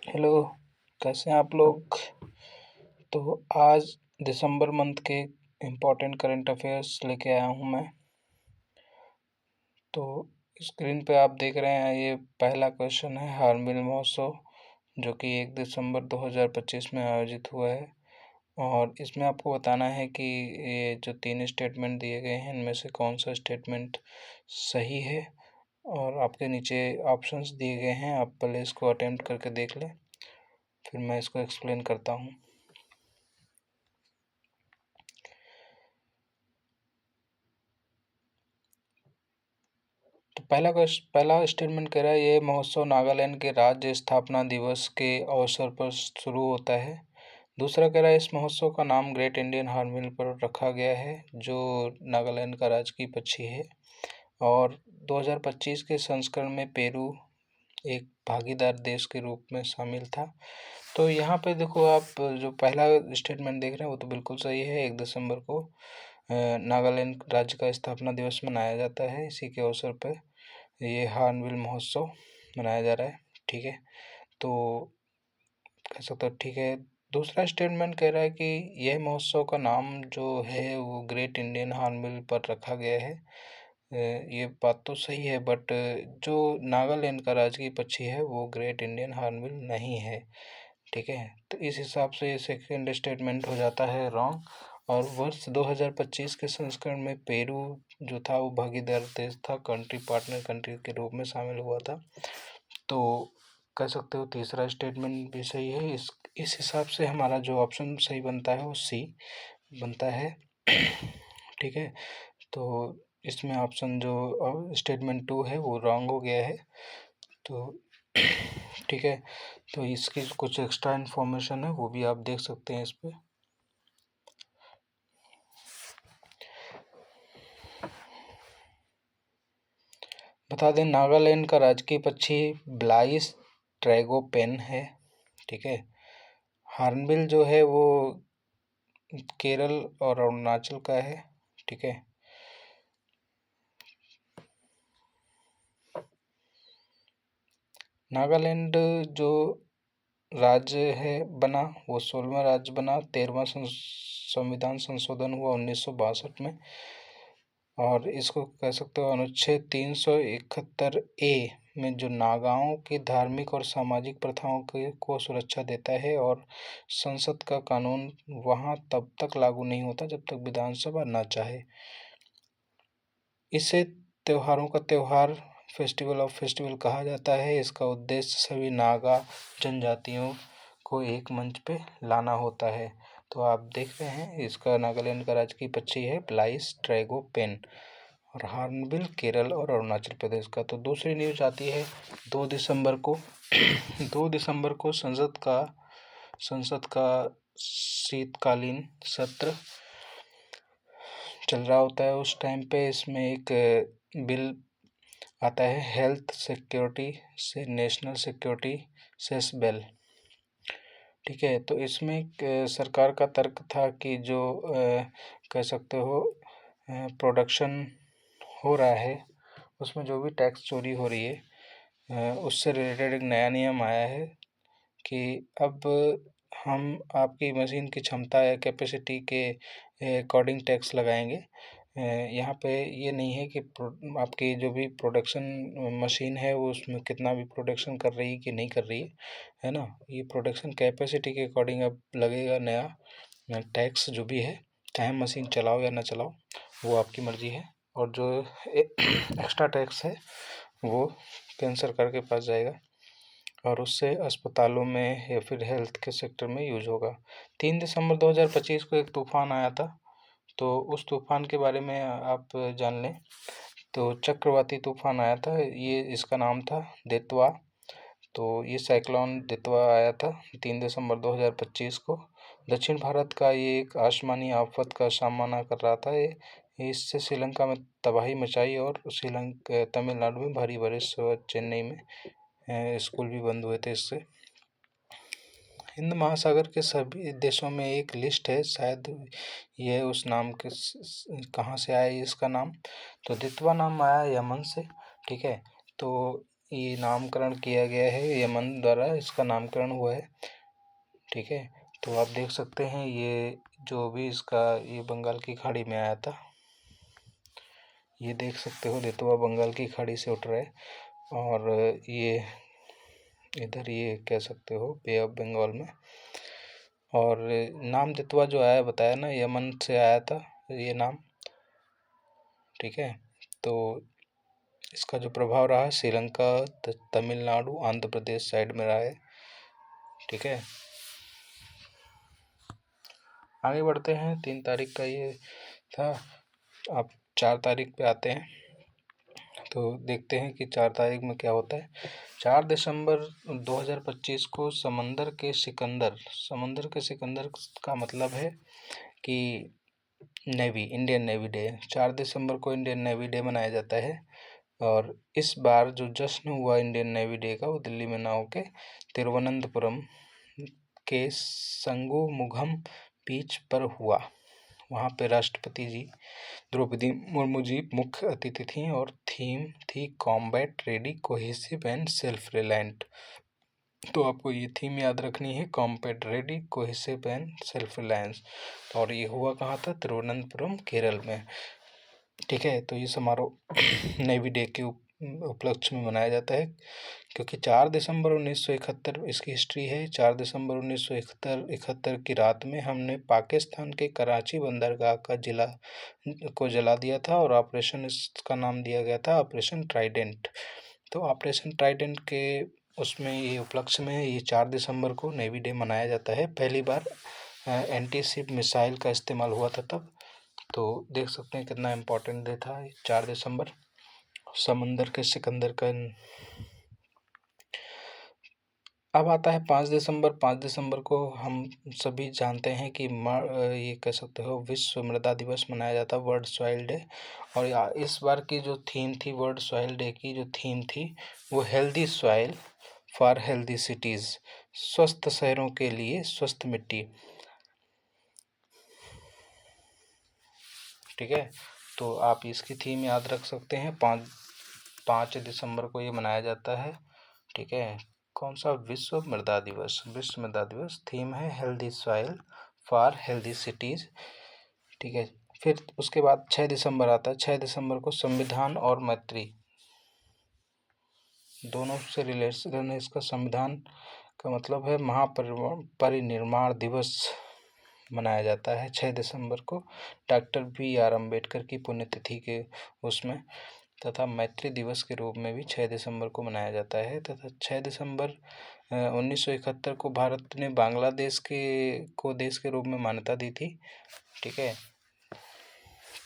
Hello, कैसे हैं आप लोग? तो आज दिसंबर मंथ के इम्पोर्टेंट करंट अफेयर्स लेके आया हूँ मैं। तो स्क्रीन पे आप देख रहे हैं, ये पहला क्वेश्चन है हार्नबिल महोत्सव जो कि 1 दिसंबर 2025 में आयोजित हुआ है। और इसमें आपको बताना है कि ये जो 3 स्टेटमेंट दिए गए हैं इनमें से कौन सा स्टेटमेंट सही है। और आपके नीचे ऑप्शंस दिए गए हैं, आप पहले इसको अटेम्प्ट करके देख लें, फिर मैं इसको एक्सप्लेन करता हूँ। तो पहला स्टेटमेंट कह रहा है, ये महोत्सव नागालैंड के राज्य स्थापना दिवस के अवसर पर शुरू होता है। दूसरा कह रहा है, इस महोत्सव का नाम ग्रेट इंडियन हॉर्नबिल पर रखा गया है जो नागालैंड का राजकीय पक्षी है। और 2025 के संस्करण में पेरू एक भागीदार देश के रूप में शामिल था। तो यहाँ पे देखो, आप जो पहला स्टेटमेंट देख रहे हैं वो तो बिल्कुल सही है। 1 दिसंबर को नागालैंड राज्य का स्थापना दिवस मनाया जाता है। इसी के अवसर पर ये हॉर्नबिल महोत्सव मनाया जा रहा है। ठीक है, तो कह सकते हो ठीक है। दूसरा स्टेटमेंट कह रहा है कि यह महोत्सव का नाम जो है वो ग्रेट इंडियन हॉर्नबिल पर रखा गया है। ये बात तो सही है, बट जो नागालैंड का राजकीय पक्षी है वो ग्रेट इंडियन हॉर्नबिल नहीं है। ठीक है, तो इस हिसाब से ये सेकंड स्टेटमेंट हो जाता है रॉन्ग। और वर्ष 2025 के संस्करण में पेरू जो था वो भागीदार देश था, कंट्री पार्टनर कंट्री के रूप में शामिल हुआ था। तो कह सकते हो तीसरा स्टेटमेंट भी सही है। इस हिसाब से हमारा जो ऑप्शन सही बनता है वो सी बनता है। ठीक है, तो इसमें ऑप्शन जो स्टेटमेंट 2 है वो रॉन्ग हो गया है। तो ठीक है, तो इसकी कुछ एक्स्ट्रा इन्फॉर्मेशन है वो भी आप देख सकते हैं इस पे। बता दें, नागालैंड का राजकीय पक्षी ब्लाइस ट्रैगोपेन है। ठीक है, हॉर्नबिल जो है वो केरल और अरुणाचल का है। ठीक है, नागालैंड जो राज्य है बना वो 16वां राज्य बना। 13वां संविधान संशोधन हुआ 1962 में। और इसको कह सकते हो अनुच्छेद 371 ए में जो नागाओं की धार्मिक और सामाजिक प्रथाओं के को सुरक्षा देता है। और संसद का कानून वहाँ तब तक लागू नहीं होता जब तक विधानसभा न चाहे। इसे त्योहारों का त्योहार, फेस्टिवल ऑफ फेस्टिवल कहा जाता है। इसका उद्देश्य सभी नागा जनजातियों को एक मंच पे लाना होता है। तो आप देख रहे हैं, इसका नागालैंड का राजकीय पक्षी है ब्लाइस ट्रैगोपेन और हॉर्नबिल केरल और अरुणाचल प्रदेश का। तो दूसरी न्यूज आती है 2 दिसंबर को। 2 दिसंबर को संसद का शीतकालीन सत्र चल रहा होता है। उस टाइम पे इसमें एक बिल आता है, हेल्थ सिक्योरिटी से नेशनल सिक्योरिटी सेस बिल। ठीक है, तो इसमें सरकार का तर्क था कि जो कह सकते हो प्रोडक्शन हो रहा है उसमें जो भी टैक्स चोरी हो रही है उससे रिलेटेड एक नया नियम आया है कि अब हम आपकी मशीन की क्षमता या कैपेसिटी के अकॉर्डिंग टैक्स लगाएंगे। यहाँ पे ये नहीं है कि आपकी जो भी प्रोडक्शन मशीन है वो उसमें कितना भी प्रोडक्शन कर रही है कि नहीं कर रही है ना। ये प्रोडक्शन कैपेसिटी के अकॉर्डिंग अब लगेगा नया टैक्स जो भी है, चाहे मशीन चलाओ या ना चलाओ वो आपकी मर्ज़ी है। और जो एक्स्ट्रा टैक्स है वो केंद्र सरकार के पास जाएगा और उससे अस्पतालों में या फिर हेल्थ के सेक्टर में यूज होगा। 3 दिसंबर 2025 को एक तूफान आया था, तो उस तूफान के बारे में आप जान लें। तो चक्रवाती तूफान आया था, ये इसका नाम था दितवा। तो ये साइक्लोन दितवा आया था 3 दिसंबर 2025 को। दक्षिण भारत का ये एक आसमानी आफत का सामना कर रहा था। ये इससे श्रीलंका में तबाही मचाई और तमिलनाडु में भारी बारिश और चेन्नई में स्कूल भी बंद हुए थे इससे। हिंद महासागर के सभी देशों में एक लिस्ट है, शायद ये उस नाम के कहाँ से आया इसका नाम। तो दितवा नाम आया यमन से। ठीक है, तो ये नामकरण किया गया है, यमन द्वारा इसका नामकरण हुआ है। ठीक है, तो आप देख सकते हैं ये जो भी इसका ये बंगाल की खाड़ी में आया था, ये देख सकते हो बेतवा बंगाल की खाड़ी से उठ रहा है, और ये इधर ये कह सकते हो बे ऑफ बंगाल में। और नाम देतवा जो आया बताया ना, यमन से आया था ये नाम। ठीक है, तो इसका जो प्रभाव रहा श्रीलंका, तमिलनाडु, आंध्र प्रदेश साइड में रहा है। ठीक है, आगे बढ़ते हैं। 3 तारीख का ये था। अब 4 तारीख पे आते हैं, तो देखते हैं कि 4 तारीख में क्या होता है। 4 दिसंबर 2025 को समंदर के सिकंदर का मतलब है कि नेवी, इंडियन नेवी डे। 4 दिसंबर को इंडियन नेवी डे मनाया जाता है, और इस बार जो जश्न हुआ इंडियन नेवी डे का, वो दिल्ली में ना होके तिरुवनंतपुरम के संगुमुघम बीच पर हुआ। वहाँ पे राष्ट्रपति जी द्रौपदी मुर्मू जी मुख्य अतिथि थीं, और थीम थी combat ready, cohesive and self reliant. तो आपको ये थीम याद रखनी है, combat ready, cohesive and self reliance. और ये हुआ कहाँ था? तिरुवनंतपुरम, केरल में। ठीक है, तो ये समारोह नेवी डे के उपलक्ष्य में मनाया जाता है, क्योंकि 4 दिसंबर 1971 इसकी हिस्ट्री है। 4 दिसंबर 1971 की रात में हमने पाकिस्तान के कराची बंदरगाह को जला दिया था, और ऑपरेशन इसका नाम दिया गया था ऑपरेशन ट्राइडेंट। तो ऑपरेशन ट्राइडेंट के उसमें ये उपलक्ष्य में ये 4 दिसंबर को नेवी डे मनाया जाता है। पहली बार एंटी शिप मिसाइल का इस्तेमाल हुआ था तब। तो देख सकते हैं कितना इम्पोर्टेंट डे था 4 दिसंबर, समंदर के सिकंदर का। अब आता है 5 दिसंबर। 5 दिसंबर को हम सभी जानते हैं कि ये कह सकते हो विश्व मृदा दिवस मनाया जाता है, वर्ल्ड सॉइल डे। और इस बार की जो थीम थी वर्ल्ड सॉइल डे की, जो थीम थी वो healthy soil for healthy cities, स्वस्थ शहरों के लिए स्वस्थ मिट्टी। ठीक है, तो आप इसकी थीम याद रख सकते हैं। 5 दिसंबर को ये मनाया जाता है। ठीक है, कौन सा? विश्व मृदा दिवस। विश्व मृदा दिवस, थीम है healthy soil for healthy cities. ठीक है, फिर उसके बाद 6 दिसंबर आता है। 6 दिसंबर को संविधान और मैत्री दोनों से रिलेशन है इसका। संविधान का मतलब है महापरिनिर्वाण दिवस मनाया जाता है 6 दिसंबर को, डॉक्टर BR अम्बेडकर की पुण्यतिथि के उसमें। तथा मैत्री दिवस के रूप में भी 6 दिसंबर को मनाया जाता है। तथा 6 दिसंबर 1971 को भारत ने बांग्लादेश को देश के रूप में मान्यता दी थी। ठीक है,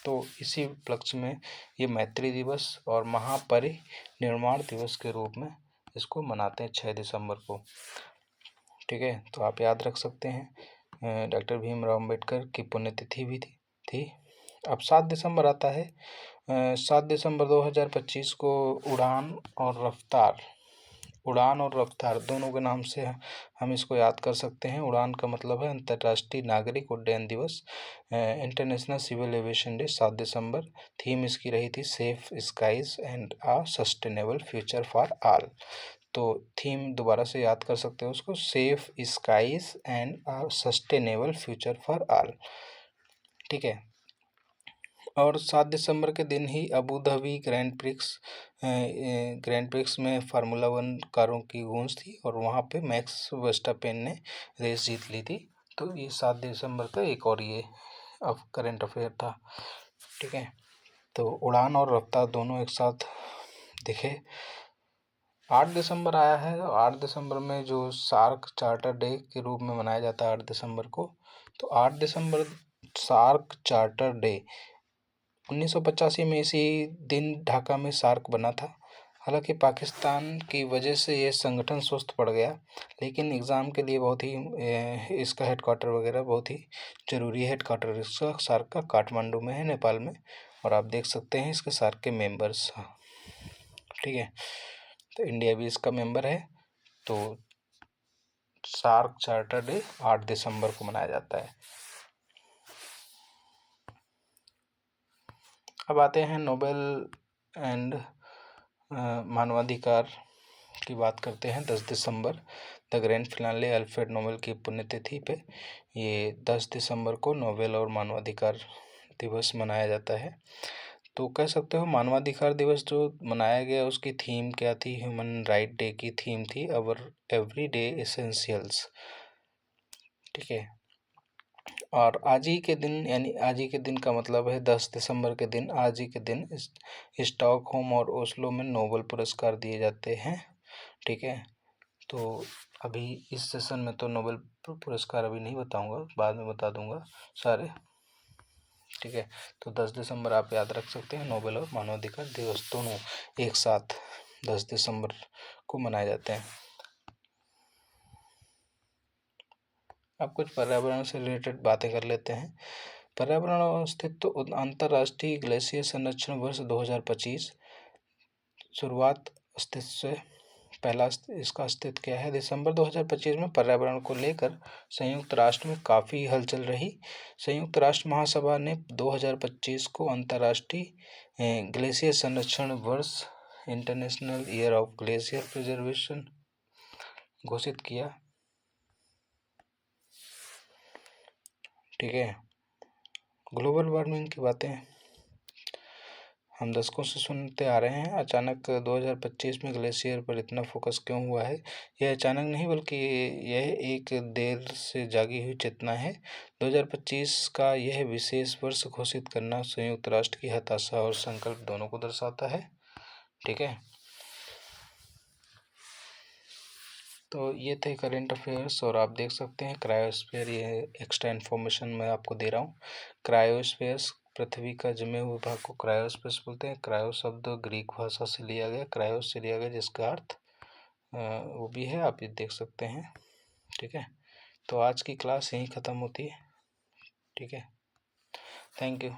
तो इसी उपलक्ष्य में ये मैत्री दिवस और महापरिनिर्वाण दिवस के रूप में इसको मनाते हैं 6 दिसंबर को। ठीक है, तो आप याद रख सकते हैं। डॉक्टर भीमराव अम्बेडकर की पुण्यतिथि भी थी। अब 7 दिसंबर आता है। 7 दिसंबर 2025 को उड़ान और रफ्तार दोनों के नाम से हम इसको याद कर सकते हैं। उड़ान का मतलब है अंतर्राष्ट्रीय नागरिक उड्डयन दिवस, इंटरनेशनल सिविल एविएशन डे 7 दिसंबर। थीम इसकी रही थी safe skies and a sustainable future for all. तो थीम दोबारा से याद कर सकते हो उसको, safe skies and a sustainable future for all. ठीक है, और 7 दिसंबर के दिन ही अबू धाबी ग्रैंड प्रिक्स में फार्मूला 1 कारों की गूंज थी, और वहाँ पे मैक्स वर्स्टापेन ने रेस जीत ली थी। तो ये 7 दिसंबर का एक और ये करंट अफेयर था। ठीक है, तो उड़ान और रफ्तार दोनों एक साथ दिखे। 8 दिसंबर आया है। 8 दिसंबर में जो सार्क चार्टर डे के रूप में मनाया जाता है 8 दिसंबर को। तो 8 दिसंबर सार्क चार्टर डे 1985 में इसी दिन ढाका में सार्क बना था। हालांकि पाकिस्तान की वजह से ये संगठन सुस्त पड़ गया, लेकिन एग्ज़ाम के लिए बहुत ही इसका हेडक्वार्टर वगैरह बहुत ही ज़रूरी है। हेडक्वार्टर इसका सार्क का काठमांडू में है, नेपाल में। और आप देख सकते हैं इसके सार्क के मेंबर्स। ठीक है, तो इंडिया भी इसका मेंबर है। तो सार्क चार्टर डे 8 दिसंबर को मनाया जाता है। अब आते हैं नोबेल एंड मानवाधिकार की बात करते हैं 10 दिसंबर, the grand finale Alfred Nobel की पुण्यतिथि पे ये 10 दिसंबर को नोबेल और मानवाधिकार दिवस मनाया जाता है। तो कह सकते हो मानवाधिकार दिवस जो मनाया गया उसकी थीम क्या थी? ह्यूमन राइट डे की थीम थी अवर एवरीडे एसेंशियल्स। ठीक है। और आज ही के दिन, यानी आज ही के दिन का मतलब है 10 दिसंबर के दिन, आज ही के दिन स्टॉकहोम और ओस्लो में नोबेल पुरस्कार दिए जाते हैं। ठीक है। तो अभी इस सेशन में तो नोबेल पुरस्कार अभी नहीं बताऊंगा, बाद में बता दूंगा सारे। ठीक है। तो 10 दिसंबर आप याद रख सकते हैं, नोबेल और मानवाधिकार दिवस दोनों एक साथ 10 दिसंबर को मनाए जाते हैं। अब कुछ पर्यावरण से रिलेटेड बातें कर लेते हैं। पर्यावरण और अस्तित्व अंतर्राष्ट्रीय ग्लेशियर संरक्षण वर्ष 2025 शुरुआत। अस्तित्व से पहला इसका अस्तित्व क्या है? दिसंबर 2025 में पर्यावरण को लेकर संयुक्त राष्ट्र में काफ़ी हलचल रही। संयुक्त राष्ट्र महासभा ने 2025 को अंतर्राष्ट्रीय ग्लेशियर संरक्षण वर्ष, international year of glacier preservation घोषित किया। ठीक है। ग्लोबल वार्मिंग की बातें हम दशकों से सुनते आ रहे हैं। अचानक 2025 में ग्लेशियर पर इतना फोकस क्यों हुआ है? यह अचानक नहीं, बल्कि यह एक देर से जागी हुई चेतना है। 2025 का यह विशेष वर्ष घोषित करना संयुक्त राष्ट्र की हताशा और संकल्प दोनों को दर्शाता है। ठीक है। तो ये थे करेंट अफेयर्स, और आप देख सकते हैं क्रायोस्फीयर, ये एक्स्ट्रा इन्फॉर्मेशन मैं आपको दे रहा हूँ। क्रायोस्फीयर पृथ्वी का जमे हुए भाग को क्रायोस्पेस बोलते हैं। क्रायो शब्द ग्रीक भाषा से लिया गया, क्रायोस से लिया गया, जिसका अर्थ वो भी है, आप ये देख सकते हैं। ठीक है। तो आज की क्लास यहीं ख़त्म होती है। ठीक है। Thank you.